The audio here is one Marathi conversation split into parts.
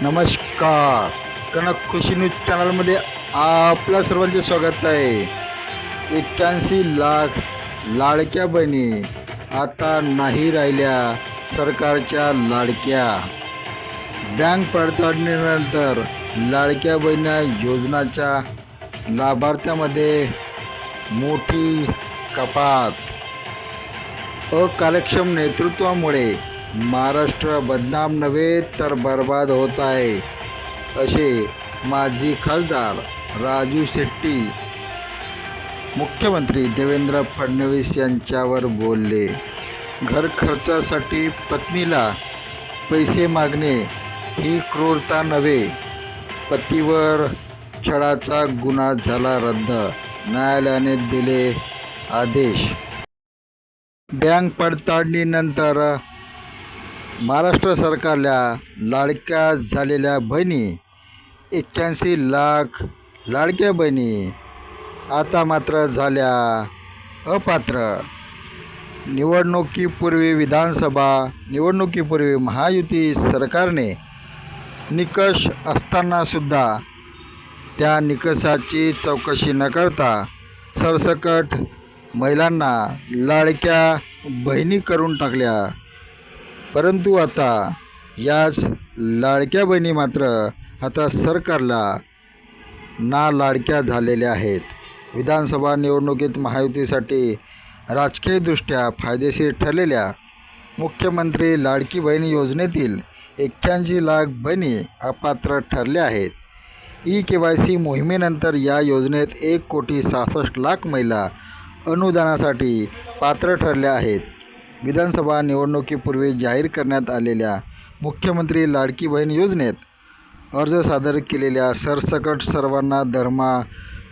नमस्कार. कनक खुशी न्यूज चॅनलमध्ये आपल्या सर्वांचे स्वागत आहे. 81 लाख लाडक्या बहिणी आता नाही राहिल्या सरकारच्या लाडक्या. बँक पडताळणीनंतर लाडक्या बहिणी योजनाच्या लाभार्थ्यामध्ये मोठी कपात. अकार्यक्षम नेतृत्वामुळे महाराष्ट्र बदनाम नव्हे तर बर्बाद होत आहे, असे माजी खासदार राजू शेट्टी मुख्यमंत्री देवेंद्र फडणवीस यांच्यावर बोलले. घर खर्चासाठी पत्नीला पैसे मागणे ही क्रूरता नव्हे, पतीवर छळाचा गुन्हा झाला रद्द, न्यायालयाने दिले आदेश. बँक पडताळणीनंतर महाराष्ट्र सरकारला लाडक्या झालेल्या बहिणी 81 लाख लाडक्या बहिणी आता मात्र झाल्या अपात्र. निवडणुकीपूर्वी विधानसभा निवडणुकीपूर्वी महायुती सरकारने निकष असतानासुद्धा त्या निकषाची चौकशी न करता सरसकट महिलांना लाडक्या बहिणी करून टाकल्या. परंतु आता याच लाडक्या बहिणी मात्र आता सरकारला ना लाडक्या झालेल्या आहेत. विधानसभा निवडणुकीत महायुतीसाठी राजकीयदृष्ट्या फायदेशीर ठरलेल्या मुख्यमंत्री लाडकी बहिणी योजनेतील 81 लाख बहिणी अपात्र ठरल्या आहेत. KYC मोहिमेनंतर या योजनेत 1,66,00,000 महिला अनुदानासाठी पात्र ठरल्या आहेत. विधानसभा निवडणुकीपूर्वी जाहीर करण्यात आलेल्या मुख्यमंत्री लाडकी बहीण योजनेत अर्ज सादर केलेल्या सरसकट सर्वांना दरमहा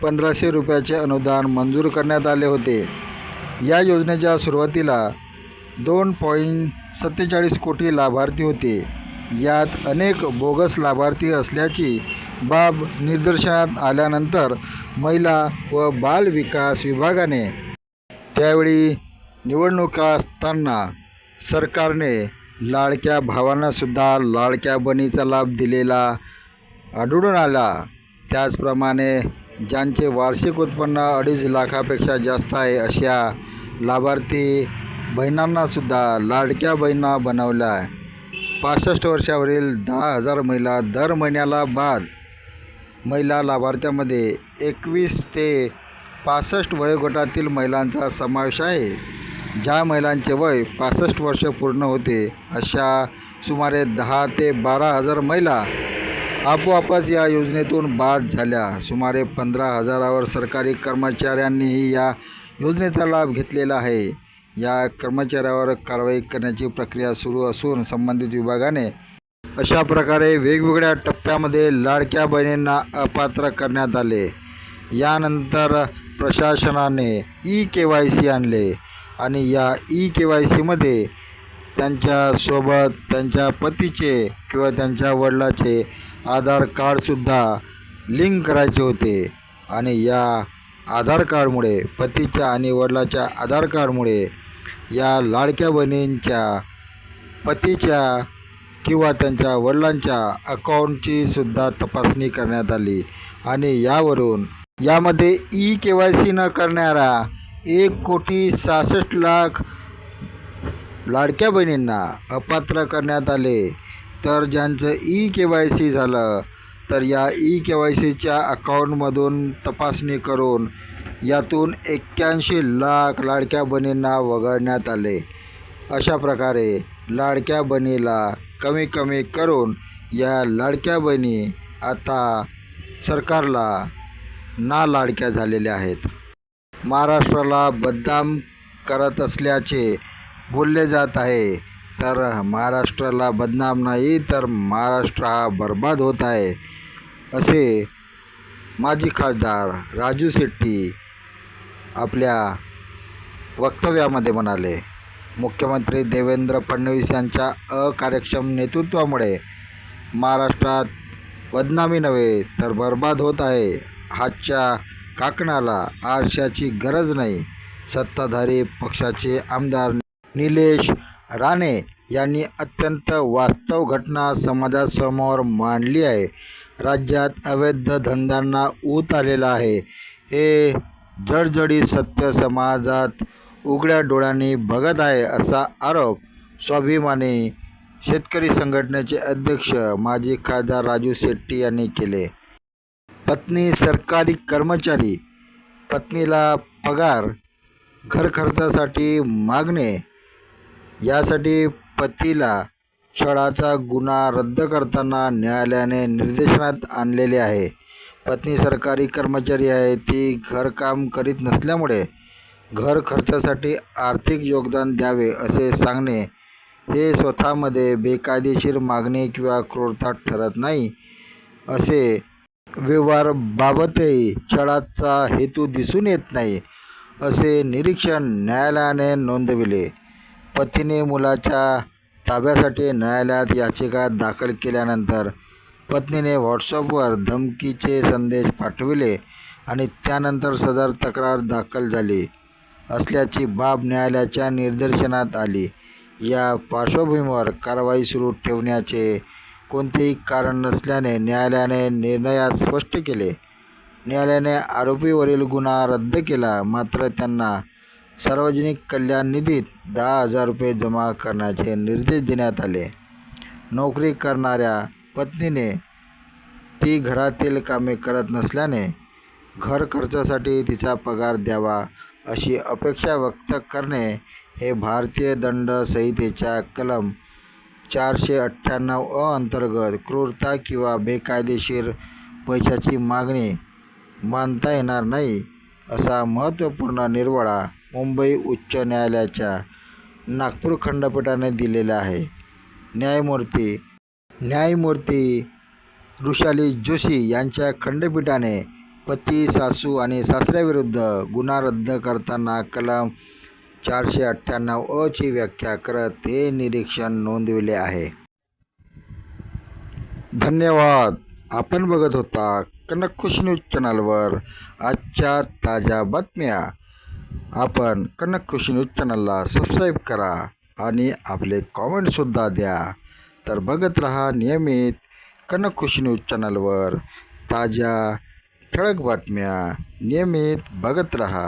1,500 रुपयाचे अनुदान मंजूर करण्यात आले होते. या योजनेच्या सुरुवातीला 2.47 कोटी लाभार्थी होते. यात अनेक बोगस लाभार्थी असल्याची बाब निदर्शनात आल्यानंतर महिला व बाल विकास विभागाने त्यावेळी निवडणुका असताना सरकारने लाडक्या भावांनासुद्धा लाडक्या बहिणीचा लाभ दिलेला आढळून आला. त्याचप्रमाणे ज्यांचे वार्षिक उत्पन्न 2.5 लाखापेक्षा जास्त आहे अशा लाभार्थी बहिणांनासुद्धा लाडक्या बहिणा बनवल्या. 65 वर्षावरील 10,000 महिला दर महिन्याला बाद. महिला लाभार्थ्यामध्ये 21 ते 65 वयोगटातील महिलांचा समावेश आहे. ज्या महिलांचे वय 65 वर्ष पूर्ण होते अशा सुमारे 10 ते 12,000 महिला आपोआपच या योजनेतून बाद झाल्या. सुमारे 15,000वर सरकारी कर्मचाऱ्यांनीही या योजनेचा लाभ घेतलेला आहे. या कर्मचाऱ्यावर कारवाई करण्याची प्रक्रिया सुरू असून संबंधित विभागाने अशा प्रकारे वेगवेगळ्या टप्प्यामध्ये लाडक्या बहिणींना अपात्र करण्यात आले. यानंतर प्रशासनाने KYC आणले आणि या KYCमध्ये त्यांच्यासोबत त्यांच्या पतीचे किंवा त्यांच्या वडिलाचे आधार कार्डसुद्धा लिंक करायचे होते. आणि या आधार कार्डमुळे पतीच्या आणि वडिलाच्या आधार कार्डमुळे या लाडक्या बहिणींच्या पतीच्या किंवा त्यांच्या वडिलांच्या अकाउंटची सुद्धा तपासणी करण्यात आली. आणि यामध्ये KYC न करणाऱ्या 1,66,00,000 लाडक्या बहिणींना अपात्र करण्यात आले. तर ज्यांचं KYC झालं तर या KYCच्या अकाउंटमधून तपासणी करून यातून 81 लाख लाडक्या बहिणींना वगळण्यात आले. अशा प्रकारे लाडक्या बहिणीला कमी करून या लाडक्या बहिणी आता सरकारला ना लाडक्या झालेल्या आहेत. महाराष्ट्राला बदनाम करत असल्याचे बोलले जात आहे. तर महाराष्ट्राला बदनाम नाही तर महाराष्ट्र हा बर्बाद होत आहे, असे माजी खासदार राजू शेट्टी आपल्या वक्तव्यामध्ये म्हणाले. मुख्यमंत्री देवेंद्र फडणवीस यांच्या अकार्यक्षम नेतृत्वामुळे महाराष्ट्रात बदनामी नव्हे तर बर्बाद होत आहे. हातच्या काकणाला आरशाची गरज नाही. सत्ताधारी पक्षाचे आमदार निलेश राणे यांनी अत्यंत वास्तव घटना समाजासमोर मांडली आहे. राज्यात अवैध धंद्यांना ऊत आलेला आहे. हे जडजडीत सत्य समाजात उघड्या डोळ्यांनी बघत आहे, असा आरोप स्वाभिमानी शेतकरी संघटनेचे अध्यक्ष माजी खासदार राजू शेट्टी यांनी केले. पत्नी सरकारी कर्मचारी, पत्नीला पगार, घर खर्चासाठी मागणे यासाठी पतीला छळाचा गुन्हा रद्द करताना न्यायालयाने निर्देशनात आणलेले आहे. पत्नी सरकारी कर्मचारी आहे, ती घरकाम करीत नसल्यामुळे घर खर्चासाठी आर्थिक योगदान द्यावे असे सांगणे हे स्वतःमध्ये बेकायदेशीर मागणी किंवा क्रूरता ठरत नाही. असे व्यवहाराबाबतही छळाचा हेतू दिसून येत नाही, असे निरीक्षण न्यायालयाने नोंदविले. पतीने मुलाच्या ताब्यासाठी न्यायालयात याचिका दाखल केल्यानंतर पत्नीने व्हॉट्सअपवर धमकीचे संदेश पाठविले आणि त्यानंतर सदर तक्रार दाखल झाली असल्याची बाब न्यायालयाच्या निदर्शनास आली. या पार्श्वभूमीवर कारवाई सुरू ठेवण्याचे कोणतेही कारण नसल्याने न्यायालयाने निर्णयात स्पष्ट केले. न्यायालयाने आरोपीवरील गुन्हा रद्द केला, मात्र त्यांना सार्वजनिक कल्याण निधीत 10,000 रुपये जमा करण्याचे निर्देश देण्यात आले. नोकरी करणाऱ्या पत्नीने ती घरातील कामे करत नसल्याने घर खर्चासाठी तिचा पगार द्यावा अशी अपेक्षा व्यक्त करणे हे भारतीय दंड संहितेच्या कलम 498 अंतर्गत क्रूरता किंवा बेकायदेशीर पैशाची मागणी मानता येणार नाही, असा महत्त्वपूर्ण निर्वाळा मुंबई उच्च न्यायालयाच्या नागपूर खंडपीठाने दिलेला आहे. न्यायमूर्ती ऋषाली जोशी यांच्या खंडपीठाने पती, सासू आणि सासऱ्याविरुद्ध गुन्हा रद्द करताना कलम 498 ची व्याख्या करत हे निरीक्षण नोंदविले आहे. धन्यवाद. आपण बघत होता कनकखुशी न्यूज चॅनलवर आजच्या ताज्या बातम्या. आपण कनकखुशी न्यूज चॅनलला सबस्क्राईब करा आणि आपले कॉमेंटसुद्धा द्या. तर बघत रहा नियमित कनकखुशी न्यूज चॅनलवर ताज्या ठळक बातम्या. नियमित बघत रहा.